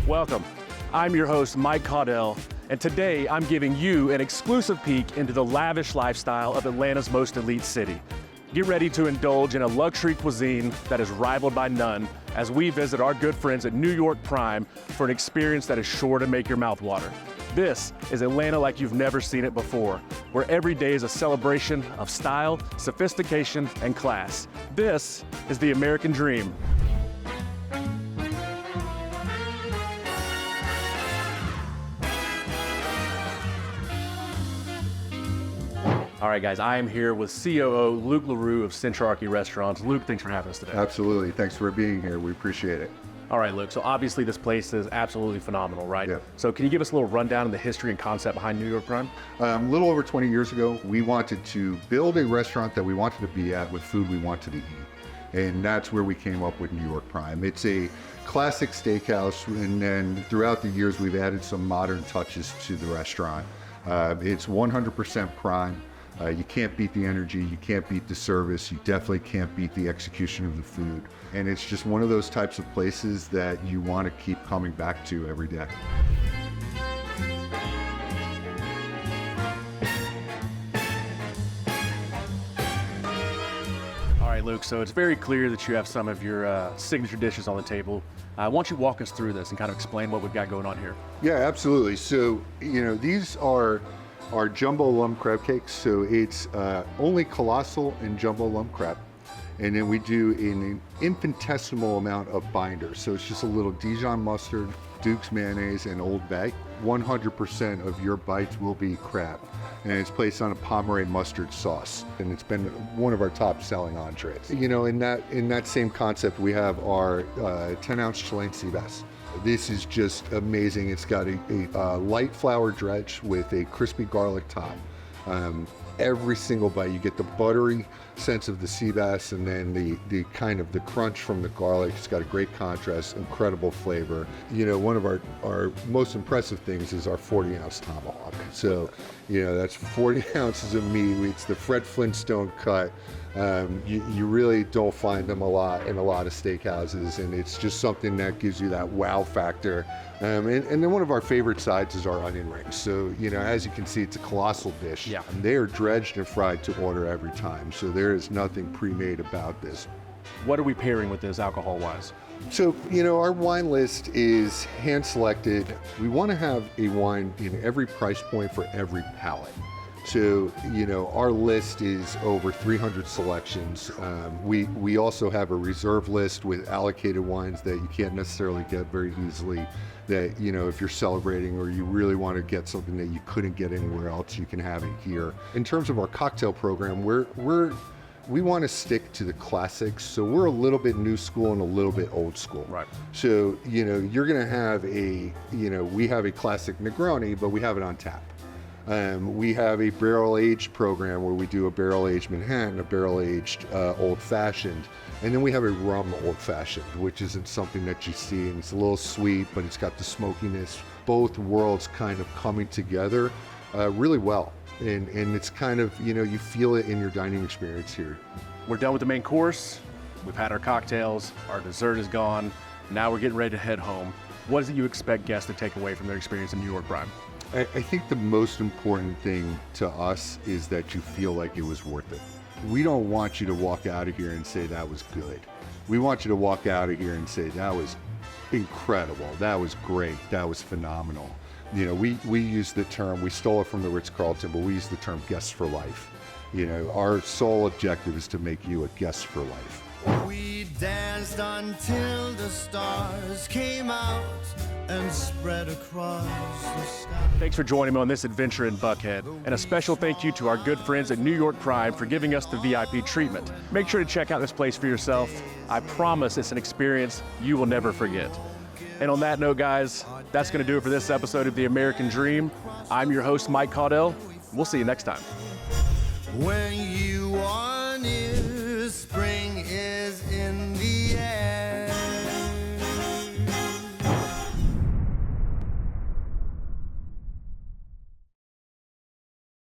Welcome. I'm your host, Mike Caudell, and today I'm giving you an exclusive peek into the lavish lifestyle of Atlanta's most elite city. Get ready to indulge in a luxury cuisine that is rivaled by none as we visit our good friends at New York Prime for an experience that is sure to make your mouth water. This is Atlanta like you've never seen it before, where every day is a celebration of style, sophistication, and class. This is the American dream. All right, guys, I am here with COO Luke LaRue of Centrarchy Restaurants. Luke, thanks for having us today. Absolutely. Thanks for being here. We appreciate it. All right, Luke, so obviously this place is absolutely phenomenal, right? Yeah. So can you give us a little rundown of the history and concept behind New York Prime? A little over 20 years ago, we wanted to build a restaurant that we wanted to be at with food we wanted to eat. And that's where we came up with New York Prime. It's a classic steakhouse, and then throughout the years, we've added some modern touches to the restaurant. It's 100% prime. You can't beat the energy, you can't beat the service, you definitely can't beat the execution of the food. And it's just one of those types of places that you want to keep coming back to every day. All right, Luke, so it's very clear that you have some of your signature dishes on the table. Why don't you walk us through this and kind of explain what we've got going on here? Yeah, absolutely. So, these are our jumbo lump crab cakes. So it's only colossal and jumbo lump crab. And then we do an infinitesimal amount of binder. So it's just a little Dijon mustard, Duke's mayonnaise, and Old Bay. 100% of your bites will be crab. And it's placed on a Pomerade mustard sauce. And it's been one of our top selling entrees. In that same concept, we have our 10-ounce Chilean sea bass. This is just amazing. It's got a light flour dredge with a crispy garlic top. Every single bite, you get the buttery sense of the sea bass and then the kind of the crunch from the garlic. It's got a great contrast, incredible flavor. One of our most impressive things is our 40-ounce tomahawk. So, that's 40 ounces of meat. It's the Fred Flintstone cut. You really don't find them a lot in a lot of steakhouses, and it's just something that gives you that wow factor. And then one of our favorite sides is our onion rings. So, as you can see, it's a colossal dish. Yeah. And they are dredged and fried to order every time. So there is nothing pre-made about this. What are we pairing with this alcohol-wise? So, our wine list is hand-selected. We want to have a wine in every price point for every palate. So, our list is over 300 selections. We also have a reserve list with allocated wines that you can't necessarily get very easily, that, if you're celebrating or you really want to get something that you couldn't get anywhere else, you can have it here. In terms of our cocktail program, we want to stick to the classics. So we're a little bit new school and a little bit old school. Right. So, you're going to have we have a classic Negroni, but we have it on tap. We have a barrel-aged program where we do a barrel-aged Manhattan, a barrel-aged old-fashioned, and then we have a rum old-fashioned, which isn't something that you see, and it's a little sweet, but it's got the smokiness. Both worlds kind of coming together really well, and it's kind of, you feel it in your dining experience here. We're done with the main course. We've had our cocktails. Our dessert is gone. Now we're getting ready to head home. What is it you expect guests to take away from their experience in New York Prime? I think the most important thing to us is that you feel like it was worth it. We don't want you to walk out of here and say that was good. We want you to walk out of here and say that was incredible, that was great, that was phenomenal. We use the term, we stole it from the Ritz-Carlton, but we use the term guests for life. Our sole objective is to make you a guest for life. We danced until the stars came out and spread across the sky. Thanks for joining me on this adventure in Buckhead, and a special thank you to our good friends at New York Prime for giving us the VIP treatment. Make sure to check out this place for yourself. I promise it's an experience you will never forget. And on that note, guys, that's going to do it for this episode of The American Dream. I'm your host, Mike Caudell. We'll see you next time. When you